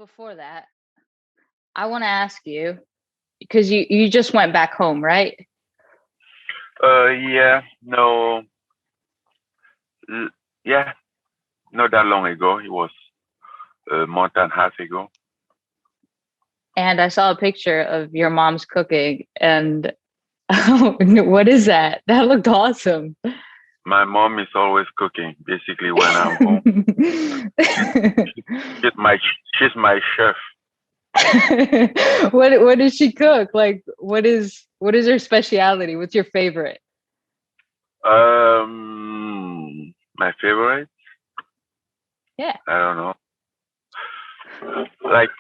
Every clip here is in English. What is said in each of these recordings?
before that, I want to ask you because you just went back home, right? Yeah, no, l- yeah, not that long ago. It was a month and a half ago. And I saw a picture of your mom's cooking, and what is that? That looked awesome. My mom is always cooking, basically when I'm home. She's my she's my chef. What does she cook? Like what is her specialty? What's your favorite? My favorite? Yeah. I don't know. Like,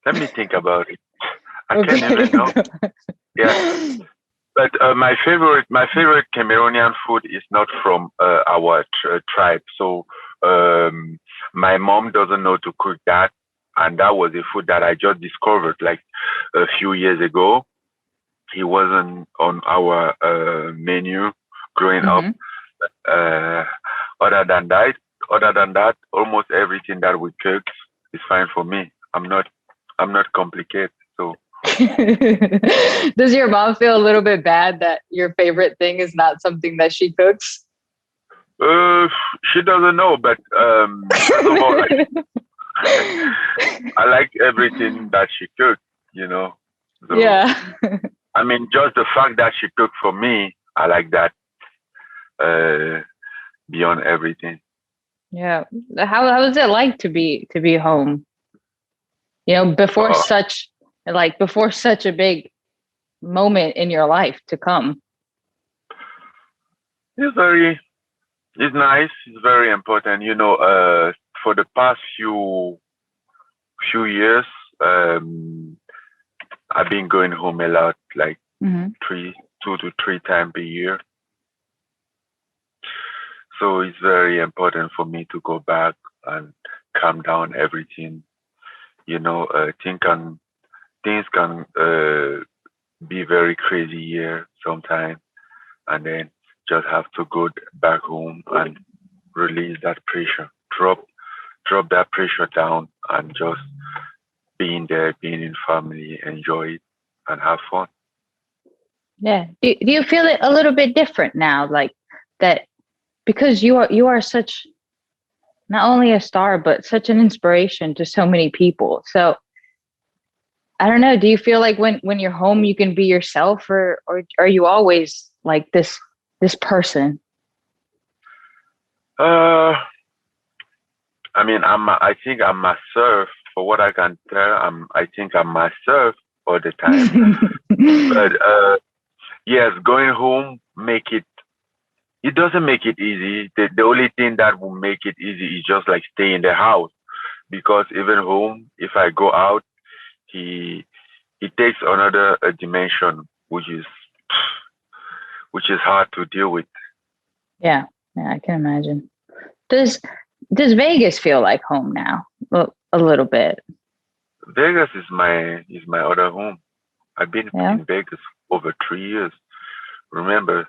let me think about it. I can't Okay. even know. Yeah, but my favorite Cameroonian food is not from our tribe. So um, my mom doesn't know to cook that, and that was a food that I just discovered like a few years ago. He wasn't on our menu growing up. Hmm. Uh, other than that, other than that, almost everything that we cook is fine for me. I'm not complicated. So Does your mom feel a little bit bad that your favorite thing is not something that she cooks? uh, she doesn't know, but first of all, I like everything that she cooked. You know, so Yeah. I mean, just the fact that she cooked for me, I like that uh, beyond everything. Yeah. How is it like to be home? Before Uh, such a big moment in your life to come. it's very, it's nice. It's very important. For the past few years, um, I've been going home a lot, like Hmm. 2 to 3 times a year. So it's very important for me to go back and calm down everything. Things can be very crazy here sometimes, and then just have to go back home and release that pressure, drop that pressure down, and just being there, being in family, enjoy it, and have fun. Yeah. Do you feel it a little bit different now? Like that because you are such not only a star, but such an inspiration to so many people. So I don't know. Do you feel like when you're home you can be yourself, or are you always like this person? Uh, I mean, I think I'm myself. For what I can tell, I think I'm myself all the time. But yes, going home make it. It doesn't make it easy. The only thing that will make it easy is just like stay in the house. Because even home, if I go out, he it takes another dimension, which is hard to deal with. Yeah. Yeah, I can imagine. Does does Vegas feel like home now? A little bit. Vegas is my other home. I've been Yeah. in Vegas over 3 years. Remember,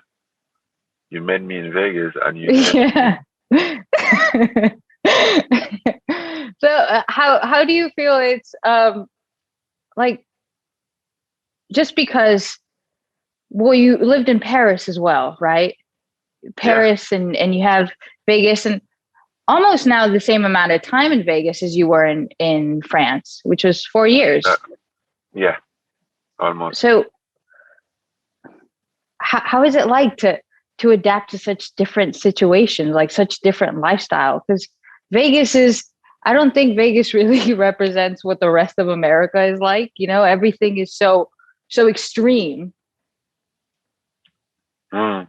you met me in Vegas and you didn't see. Yeah. So how do you feel it's like just because well you lived in Paris as well, right? Yeah, Paris and you have Vegas and almost now the same amount of time in Vegas as you were in France, which was 4 uh, years. yeah, almost. So how is it like to adapt to such different situations, like such different lifestyle? Because Vegas is, I don't think Vegas really represents what the rest of America is like. Everything is so extreme. Mm.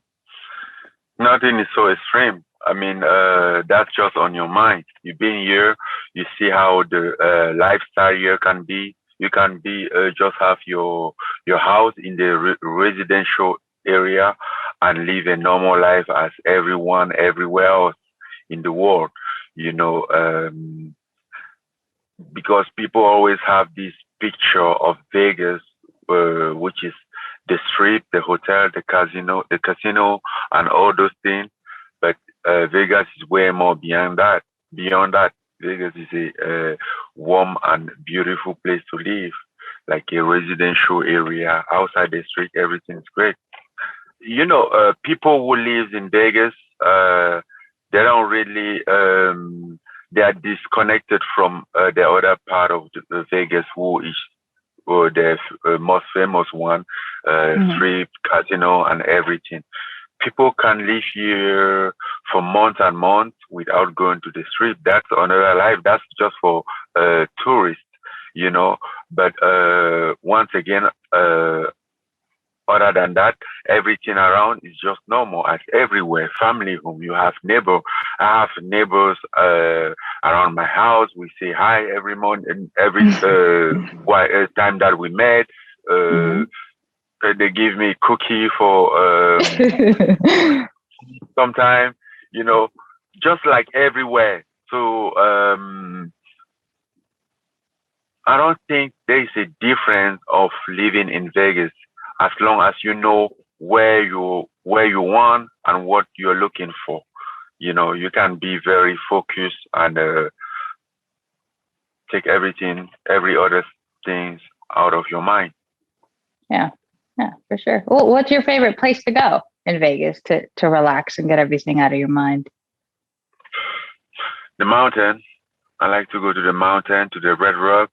Nothing is so extreme. I mean, that's just on your mind. You've been here, you see how the lifestyle here can be. You can be just have your house in the residential area and live a normal life as everyone everywhere else in the world. You know, because people always have this picture of Vegas, which is the strip, the hotel, the casino, and all those things. But Vegas is way more beyond that. Beyond that, Vegas is a warm and beautiful place to live, like a residential area outside the street. Everything is great. People who live in Vegas, they don't really, they are disconnected from the other part of the Vegas, who is the most famous one, Hmm. strip, casino, and everything. People can live here for months and months without going to the strip. That's another life. That's just for tourists, you know. But once again, other than that, everything around is just normal as everywhere. Family home, you have neighbor. I have neighbors around my house. We say hi every morning, every time that we met. Uh, Hmm. they give me cookie for sometime, you know, just like everywhere. So I don't think there is a difference of living in Vegas as long as you know where you want and what you're looking for. You can be very focused and take every other things out of your mind. Yeah, yeah, for sure. Well, what's your favorite place to go in Vegas to relax and get everything out of your mind? The mountain. I like to go to the mountain, to the Red Rock.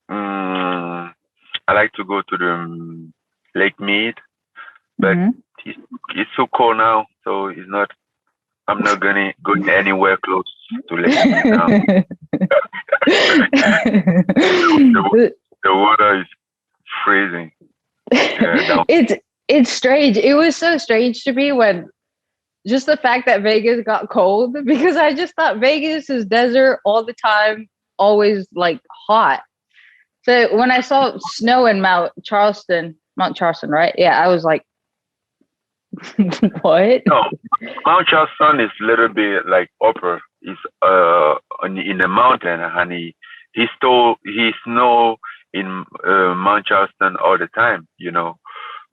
Mm, I like to go to the Lake Mead, but Hmm. it's, it's so cold now, so it's not. I'm not gonna going anywhere close to Lake Mead now. the, the water is freezing. Yeah, down. it's it's strange. It was so strange to me when just the fact that Vegas got cold because I just thought Vegas is desert all the time, always like hot. So when I saw snow in Mount Charleston, right? Yeah, I was like, what? No, Mount Charleston is a little bit like upper. It's in the mountain, and he snow in Mount Charleston all the time.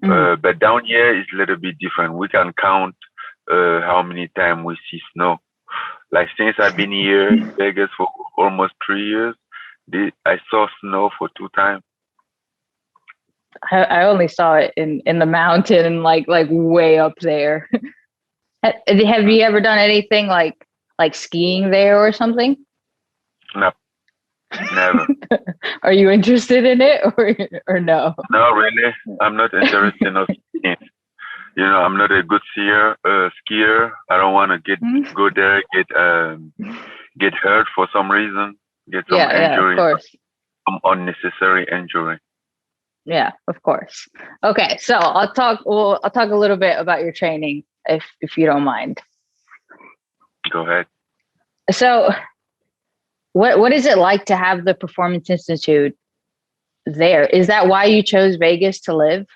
Mm, But down here is a little bit different. We can count how many times we see snow. Like since I've been here in Vegas for almost 3 years, I saw snow for 2 times. I only saw it in the mountain, like way up there. Have you ever done anything like skiing there or something? No, never. Are you interested in it or no? No, really, I'm not interested in skiing. I'm not a good skier. I don't want to Mhm. go there, get hurt for some reason, get some Yeah, yeah, of injury, course. some unnecessary injury. Yeah, of course. Okay, so I'll talk a little bit about your training if you don't mind. Go ahead. So, what is it like to have the Performance Institute there? Is that why you chose Vegas to live?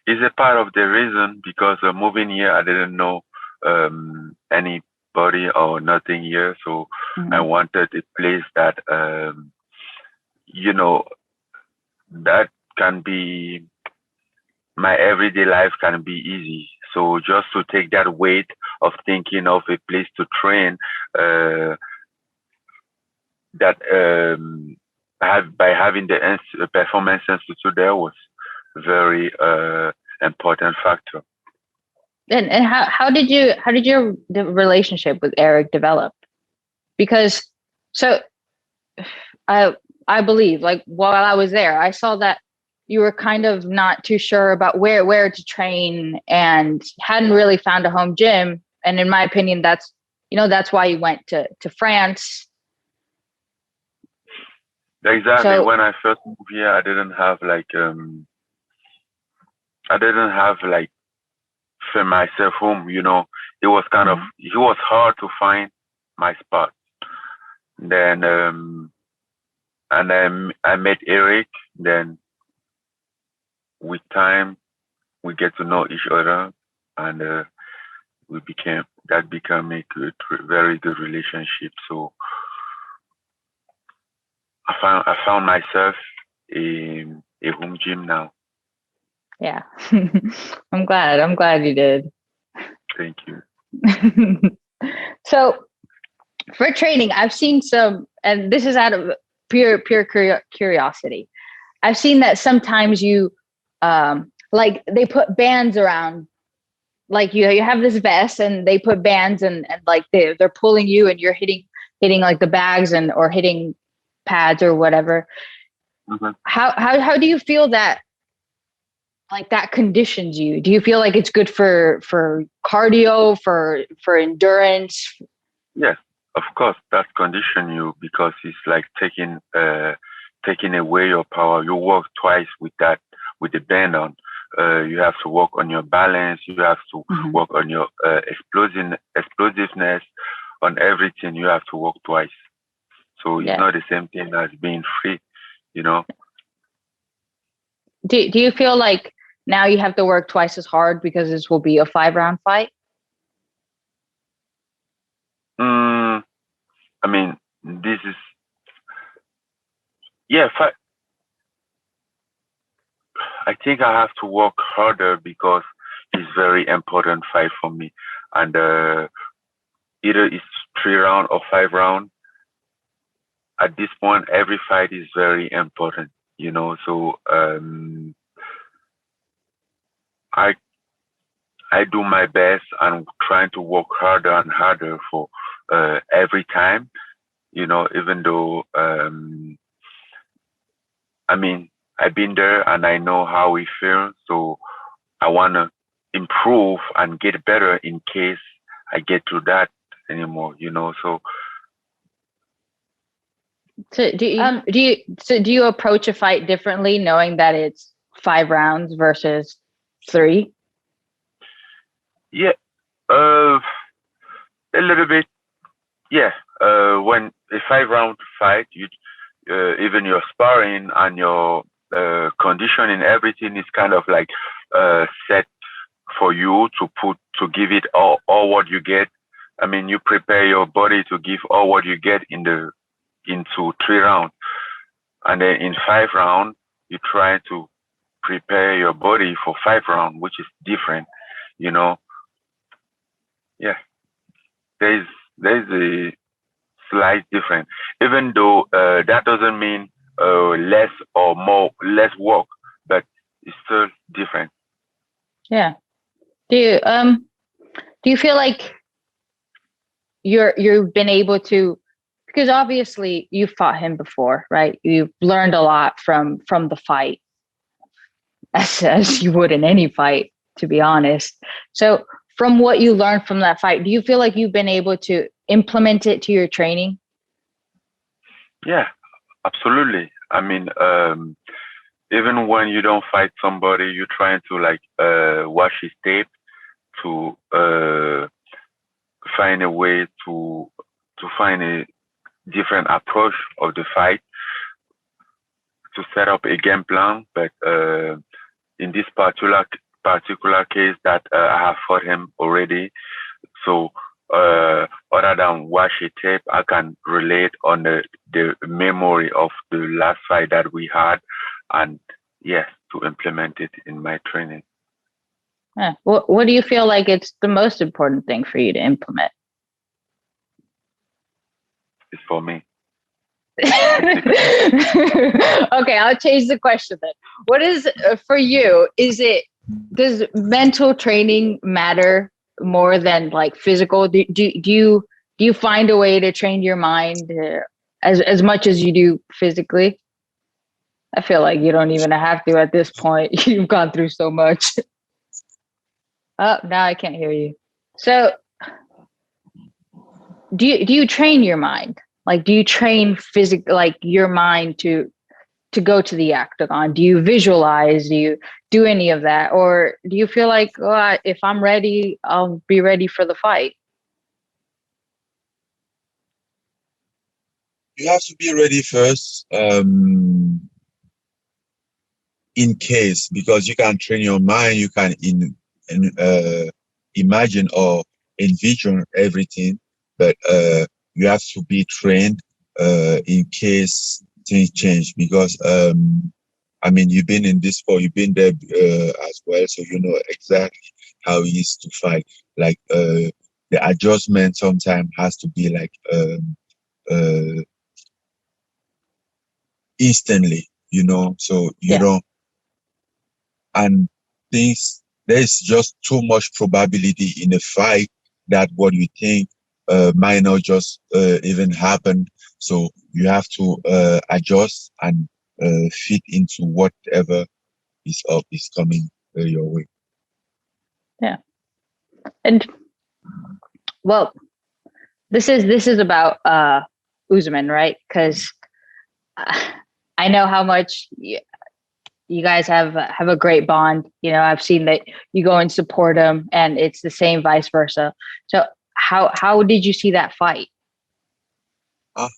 It's a part of the reason because moving here, I didn't know anybody or nothing here, so I Mhm. wanted a place that you know that can be my everyday life can be easy. So just to take that weight of thinking of a place to train, uh, that by having the performance institute there was very important factor. And how did your the relationship with Eric develop? Because so I I believe like while I was there, I saw that you were kind of not too sure about where to train and hadn't really found a home gym. And in my opinion, that's why you went to France. Exactly. So When I first moved here, I didn't have like for myself home. Mhm. It was hard to find my spot. Then I met Eric. Then with time we get to know each other, and we became that became a very good relationship. So I found myself a home gym now. yeah, I'm glad you did. Thank you. So for training, I've seen some, and this is out of pure curiosity. I've seen that sometimes you, like they put bands around, like you have this vest and they put bands and like they're pulling you and you're hitting like the bags and or hitting pads or whatever. Mhm. How do you feel that like that conditions you? Do you feel like it's good for cardio, for endurance? Yes, of course, that condition you because it's like taking away your power. You work twice with that with the band on. You have to work on your balance. You have to Mhm. work on your explosiveness, on everything. You have to work twice. So it's Yeah. not the same thing as being free, you know. Do you feel like now you have to work twice as hard because this will be a 5 round fight? Mm, I mean, this is yeah. I think I have to work harder because it's very important fight for me, and either it's 3 round or 5 round. At this point, every fight is very important, you know. So I I do my best and trying to work harder and harder for every time, you know. Even though I mean I've been there and I know how we feel, so I wanna improve and get better in case I get to that anymore, you know. So So do you approach a fight differently knowing that it's 5 rounds versus 3? yeah, a little bit, yeah. When a 5 round fight, you even your sparring and your conditioning, everything is kind of like set for you to give it all what you get. I mean, you prepare your body to give all what you get into 3 rounds, and then in 5 rounds you try to prepare your body for 5 rounds, which is different, you know. Yeah, there's there's a slight difference, even though that doesn't mean less or more less work, but it's still different. Yeah. Do you feel like you've been able to, because obviously you fought him before, right? You've learned a lot from the fight, as you would in any fight, to be honest. So from what you learned from that fight, do you feel like you've been able to implement it to your training? Yeah, absolutely. I mean, even when you don't fight somebody, you're trying to like watch his tape to find a way to find a different approach of the fight to set up a game plan. But in this particular case that I have fought him already, so other than watch a tape, I can relate on the memory of the last fight that we had, and yes, to implement it in my training. Yeah. What do you feel like it's the most important thing for you to implement? It's for me. Okay, I'll change the question then. What is for you? Does mental training matter more than like physical? Do you find a way to train your mind as much as you do physically? I feel like you don't even have to at this point. You've gone through so much. Oh, now I can't hear you. So, do you train your mind? Like, do you train like your mind to go to the octagon? Do you visualize? Do you do any of that? Or do you feel like, oh, if I'm ready, I'll be ready for the fight? You have to be ready first, in case, because you can train your mind, you can imagine or envision everything, but you have to be trained in case things change. Because I mean, you've been in this sport, you've been there as well, so you know exactly how he used to fight. Like the adjustment sometimes has to be like uh, instantly, so you Yeah. don't, and things, there's just too much probability in a fight that what you think might not just even happen. So you have to adjust and fit into whatever is coming your way. Yeah. And well, this is about Usman, right? Because I know how much you guys have a great bond. I've seen that you go and support him, and it's the same vice versa. So how did you see that fight? Uh,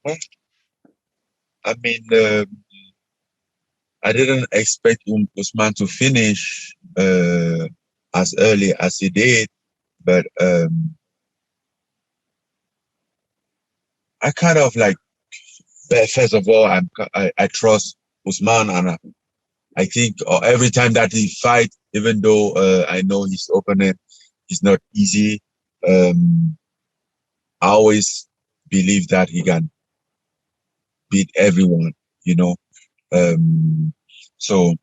well, I mean, I didn't expect Usman to finish as early as he did, but I kind of like, first of all, I trust Usman, and I think every time that he fight, even though I know his opponent is not easy, um, I always believe that he can beat everyone, you know. Um, so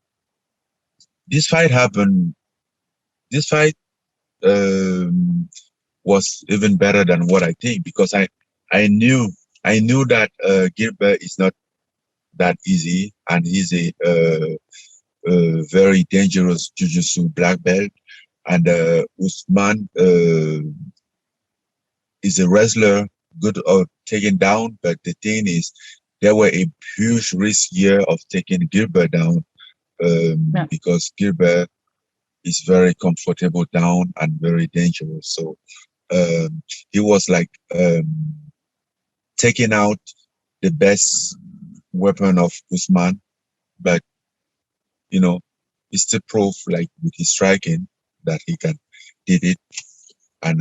this fight happened. This fight was even better than what I think, because I knew that Gilbert is not that easy, and he's a very dangerous jiu-jitsu black belt, and Usman is a wrestler, good at taking down. But the thing is, there were a huge risk here of taking Gilbert down, Yeah. because Gilbert is very comfortable down and very dangerous. So he was like taking out the best weapon of Usman, but he still proved, like, with his striking, that he did it. And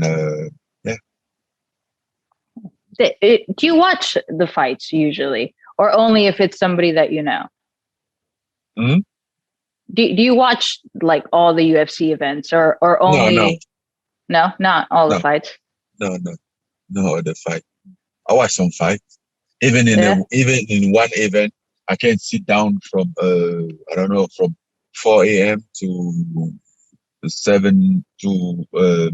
yeah. Do you watch the fights usually, or only if it's somebody that you know? Mhm. Do you watch like all the UFC events, or No, no, only? No, not all the no, fights. no other fight. I watch some fights. Even in one event, I can sit down from I don't know, from 4 a.m. to 7 to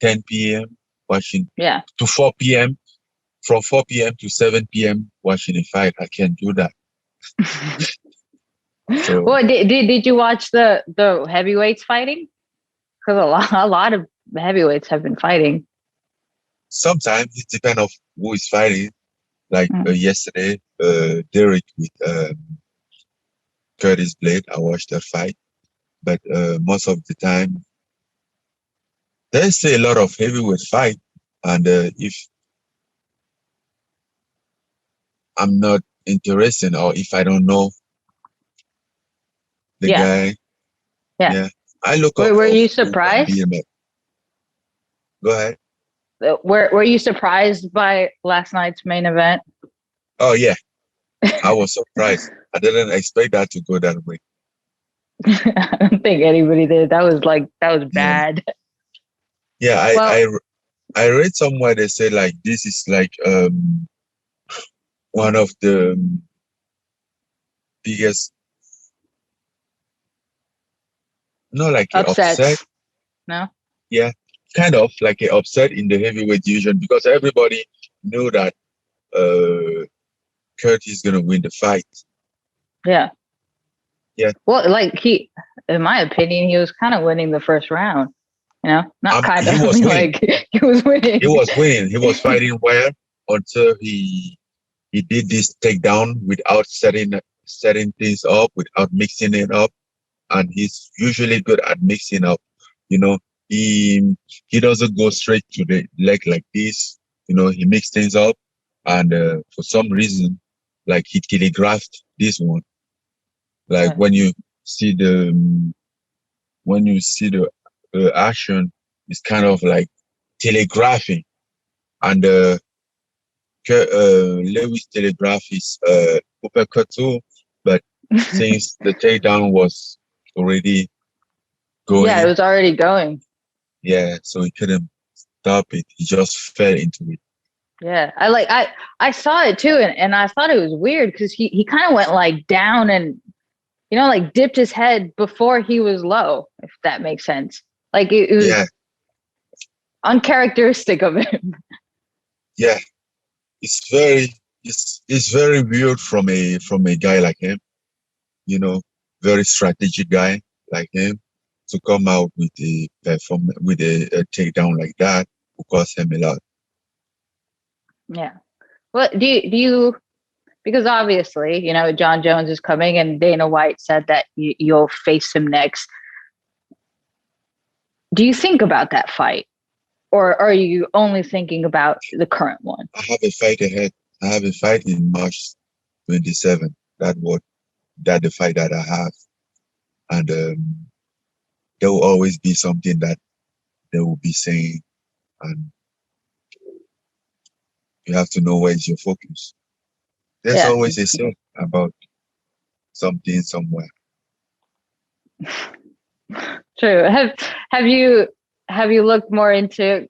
10 p.m. watching, Yeah. to 4 p.m. From 4 p.m. to 7 p.m. watching a fight. I can't do that. So Well, did you watch the heavyweights fighting? Because a lot of heavyweights have been fighting. sometimes it depends on who is fighting. Like yesterday, Derek with Curtis Blade, I watched that fight. But most of the time, there's a lot of heavyweight fight, and if I'm not interested, or if I don't know the Yeah. guy, Yeah. yeah, I look up Were for you who can beat surprised? him up. Go ahead. Were you surprised by last night's main event? Oh yeah, I was surprised. I didn't expect that to go that way. I don't think anybody did. That was Yeah, bad. yeah. Well, I read somewhere they say, like, this is like one of the biggest, not like a upset. upsets. No. Yeah, kind of like a upset in the heavyweight division, because everybody knew that Kurt is gonna win the fight. Yeah. Yeah. Well, like in my opinion, he was kind of winning the first round. Not kind He of. was winning. Like he was winning. He was winning. He was fighting well until he did this takedown without setting things up, without mixing it up. And he's usually good at mixing up. You know, he doesn't go straight to the leg like this. He mixes things up, and for some reason, like, he telegraphed this one. Like, Yeah. when you see the action, it's kind of like telegraphing, and Lewis telegraph is uppercut too, but since the takedown was already going. Yeah, it was already going. Yeah, so he couldn't stop it. He just fell into it. Yeah, I saw it too, and I thought it was weird because he kind of went like down and like dipped his head before he was low, if that makes sense. Like it was Yeah, uncharacteristic of him. yeah. It's very weird from a guy like him, very strategic guy like him to come out with a a takedown like that will cost him a lot. Yeah. Well, do you because obviously, John Jones is coming and Dana White said that you'll face him next. Do you think about that fight? Or are you only thinking about the current one? I have a fight ahead. I have a fight in March 27. That the fight that I have, and there will always be something that they will be saying, and you have to know where is your focus. There's Yeah. always a song about something somewhere. True. Have you looked more into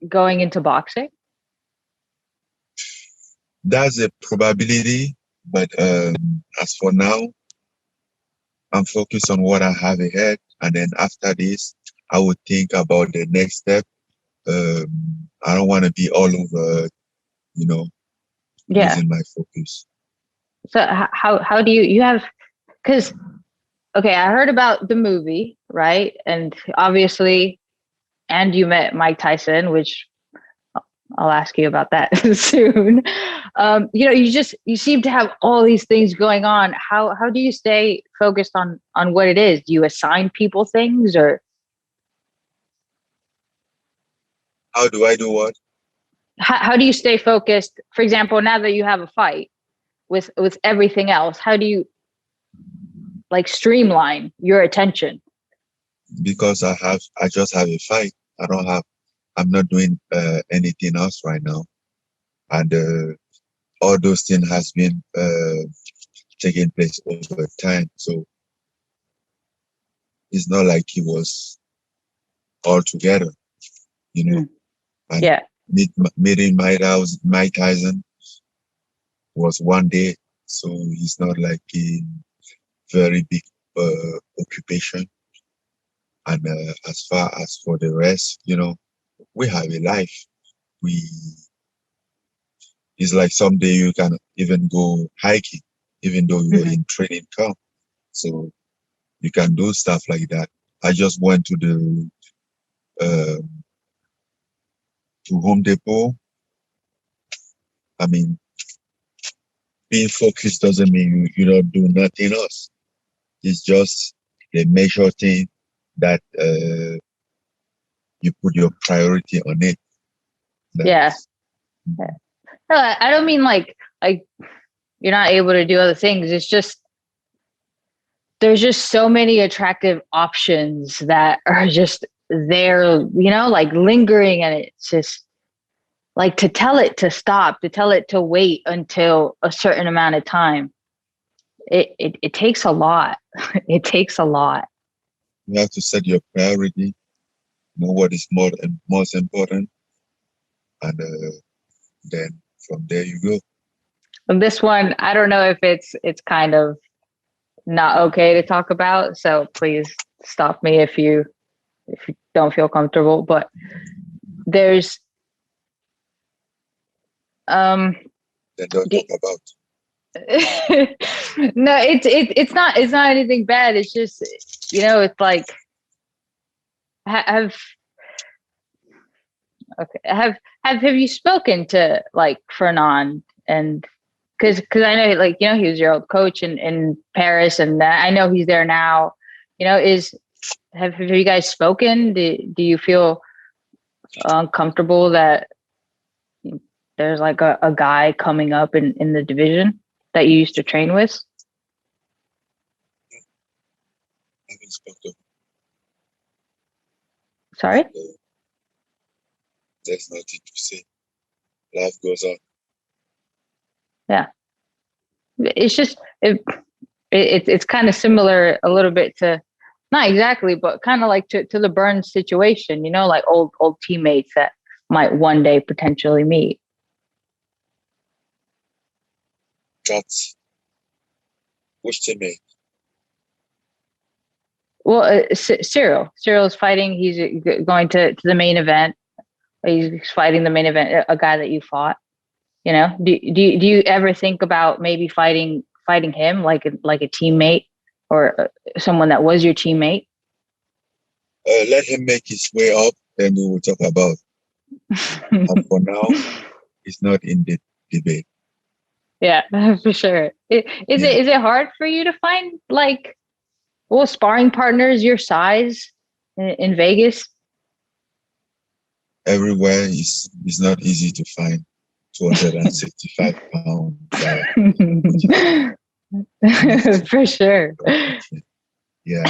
going into boxing? That's a probability, but as for now, I'm focused on what I have ahead, and then after this, I would think about the next step. I don't want to be all over, Yeah. losing my focus. So how do you have, because okay, I heard about the movie, right? And obviously, and you met Mike Tyson, which I'll ask you about that soon. You seem to have all these things going on. How do you stay focused on what it is? Do you assign people things, or How do I do what? how do you stay focused? For example, now that you have a fight with everything else, how do you like streamline your attention? Because I just have a fight. I'm not doing anything else right now, and all those things has been taking place over time. So it's not like he was all together, you know. And Yeah. meeting Mike Tyson was one day, so he's not like a very big occupation. And as far as for the rest, we have a life. We It's like someday you can even go hiking, even though you're in training camp. So you can do stuff like that. I just went uh, to Home Depot. I mean, being focused doesn't mean you don't do nothing else. It's just the major thing that you put your priority on it. Yeah. No, I don't mean like you're not able to do other things. It's just there's just so many attractive options that are just there, like lingering, and it's just like to tell it to stop, to tell it to wait until a certain amount of time. It takes a lot. It takes a lot. You have to set your priority, know what is most important, and then from there you go. And this one, I don't know if it's kind of not okay to talk about, so please stop me if you don't feel comfortable. But there's Then don't talk about. no, it's not anything bad. It's just it's like have okay have you spoken to like Fernand, and because I know like he was your old coach in Paris, and I know he's there now. Have you guys spoken? Do you feel uncomfortable that there's like a guy coming up in the division that you used to train with? I haven't spoken. Sorry? There's nothing to say. Life goes on. Yeah. It's just it's kind of similar a little bit to Not exactly, but kind of like to the Burns situation, like old teammates that might one day potentially meet. That's which teammate? Well, Cyril's fighting. He's going to the main event. He's fighting the main event, a guy that you fought. Do you ever think about maybe fighting him like a teammate or someone that was your teammate? Let him make his way up, then we will talk about. For now, it's not in the debate. Yeah, for sure. Is it hard for you to find like sparring partners your size in Vegas? Everywhere is not easy to find 265 pound guy. For sure. Yeah.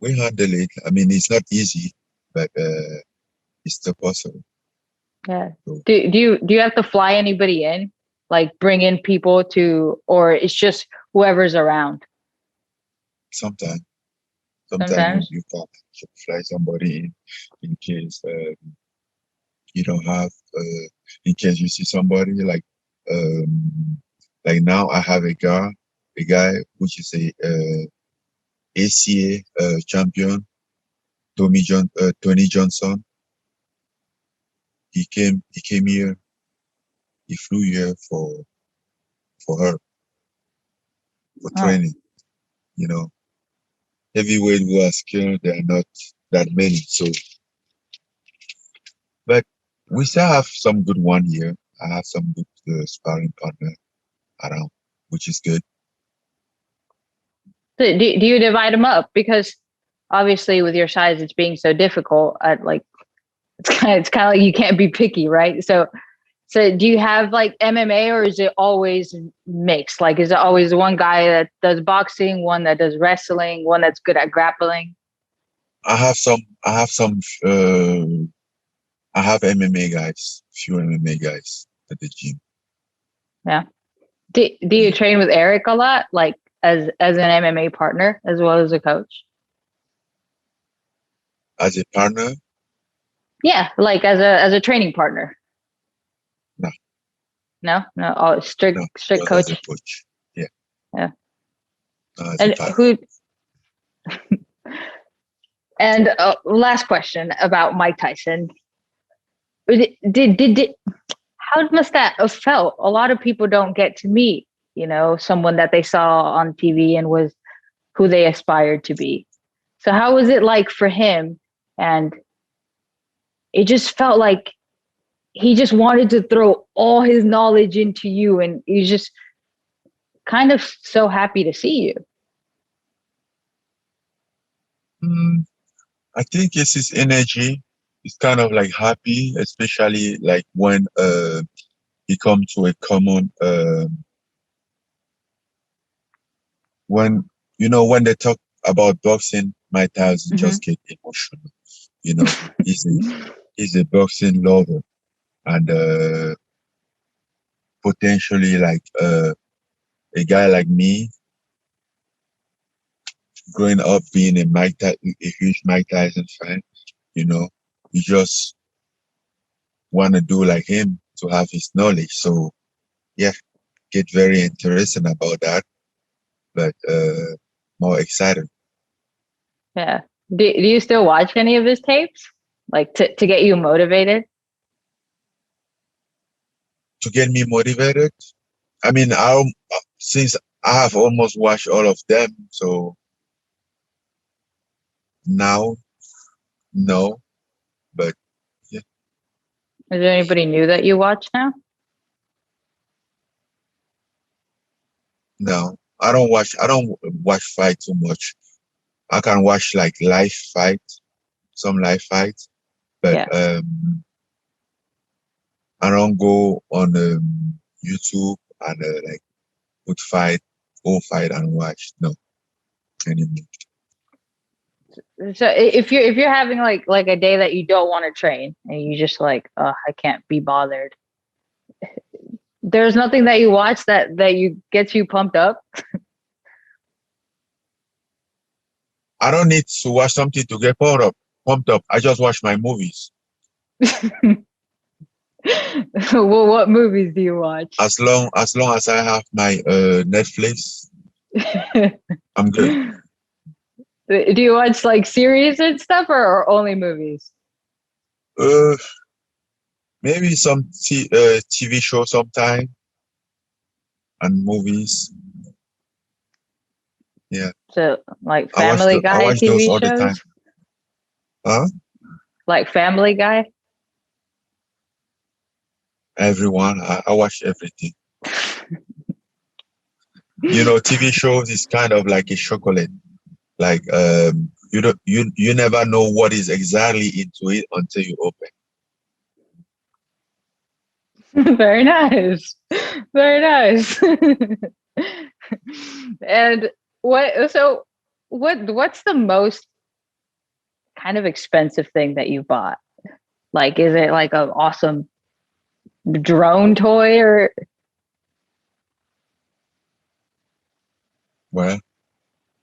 We handle it. I mean, it's not easy, but it's still possible. Yeah. Do you have to fly anybody in? Like bring in people or it's just whoever's around? Sometimes you can fly somebody in case you don't have in case you see somebody like now I have a guy which is a ACA champion, Tony Johnson. He came here. He flew here for her for training. Heavyweight who are skilled, there are not that many. So, but we still have some good one here. I have some good sparring partner around, which is good. So do you divide them up? Because obviously with your size, it's being so difficult. It's kind of like you can't be picky, right? So do you have like MMA or is it always mixed? Like, is it always one guy that does boxing, one that does wrestling, one that's good at grappling? I have MMA guys, few MMA guys at the gym. Yeah. Do you train with Eric a lot? Like as an MMA partner as well as a coach? As a partner? Yeah, like as a training partner. No. Oh, strict coach. As a coach. Yeah. Yeah. And and last question about Mike Tyson. Did how must that have felt? A lot of people don't get to meet, someone that they saw on TV and was who they aspired to be. So how was it like for him? And it just felt like he just wanted to throw all his knowledge into you, and he's just kind of so happy to see you. I think it's his energy. He's kind of like happy, especially like when he come to a common when they talk about boxing, Mike Tyson just get emotional. He's a boxing lover, and potentially like a guy like me, growing up being a huge Mike Tyson fan, you just want to do like him to have his knowledge. So yeah, get very interested about that, but more excited. Yeah. Do you still watch any of his tapes? Like to get you motivated? To get me motivated? I mean, since I have almost watched all of them, so now, no, but yeah. Is there anybody new that you watch now? No, I don't watch fight too much. I can watch like some live fights, but yeah. I don't go on YouTube and like put whole fight and watch. No, anymore. So if you're having like a day that you don't want to train and you just like, oh, I can't be bothered. There's nothing that you watch that you gets you pumped up. I don't need to watch something to get pumped up. I just watch my movies. Well, what movies do you watch? As long as I have my Netflix, I'm good. Do you watch like series and stuff, or only movies? Uh, maybe some TV show sometime and movies. Yeah, So, like I Family I Guy watch those TV all the time. shows? Huh? Like Family Guy? Everyone, I watch everything. You know, TV shows is kind of like a chocolate. Like you never know what is exactly into it until you open. Very nice. Very nice. And what's the most kind of expensive thing that you bought? Like, is it like an awesome drone toy or Well,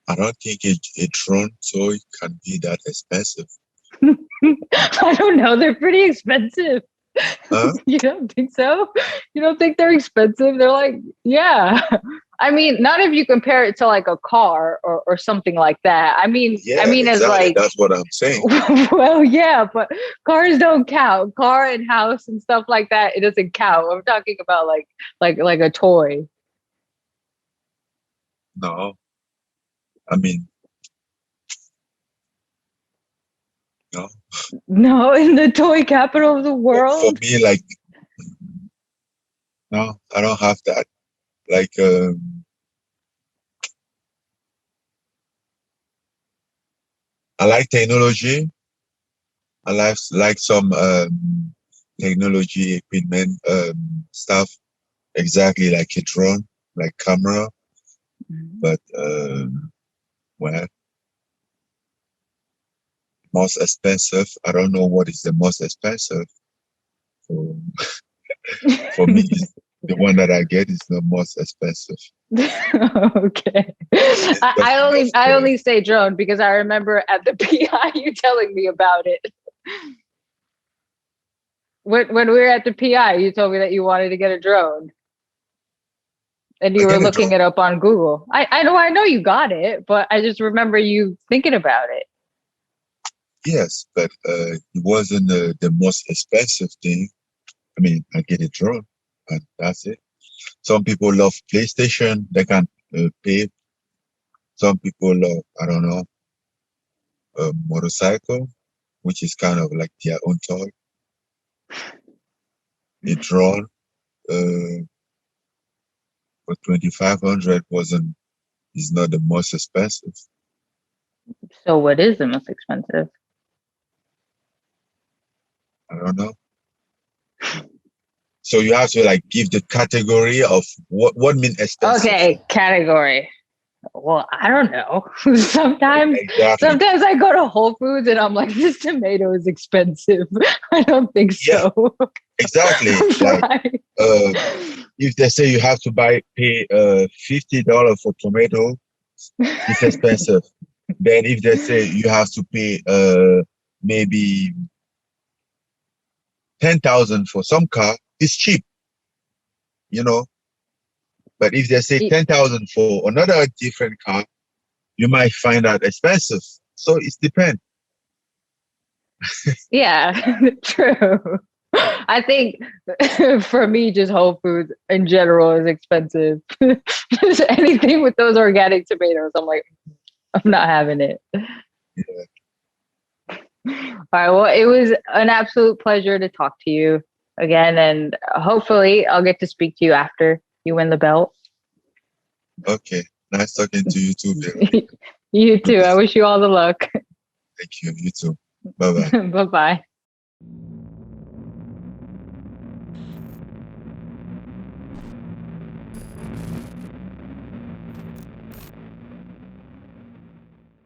I don't think a drone toy can be that expensive. I don't know, they're pretty expensive. Huh? You don't think so? You don't think they're expensive? They're like, yeah. I mean, not if you compare it to like a car or something like that. I mean, Yeah, as exactly. like, That's what I'm saying. well, yeah, but cars don't count. Car and house and stuff like that, it doesn't count. I'm talking about like a toy. No, I mean, no. No, in the toy capital of the For world. me, like, no, I don't have that. Like, I like technology. I like some technology equipment stuff. Exactly like a drone, like camera. But well, most expensive. I don't know what is the most expensive. So for me, the one that I get is the most expensive. Okay. It's just I enough only say drone because I remember at the PI you telling me about it. When we were at the PI, you told me that you wanted to get a drone. And you I were get a looking drone. it up on Google. I know you got it, but I just remember you thinking about it. Yes, but it wasn't the most expensive thing. I mean, I get a drone, and that's it. Some people love PlayStation; they can pay. Some people love, I don't know, a motorcycle, which is kind of like their own toy. A drone for 2,500 wasn't is not the most expensive. So what is the most expensive? I don't know. So you have to like give the category of what means expensive. Okay, category. Well, I don't know. Sometimes Exactly. I go to Whole Foods and I'm like, this tomato is expensive. I don't think Yeah. so. Exactly. Like Right. if they say you have to pay $50 for tomato, it's expensive. Then if they say you have to pay maybe 10,000 for some car, it's cheap, you know. But if they say 10,000 for another different car, you might find that expensive. So it depends. Yeah, true. I think for me, just Whole Foods in general is expensive. Just anything with those organic tomatoes, I'm like, I'm not having it. All right. Well, it was an absolute pleasure to talk to you again. And hopefully, I'll get to speak to you after you win the belt. Okay. Nice talking to you too, baby. You too. I wish you all the luck. Thank you. You too. Bye bye. Bye bye.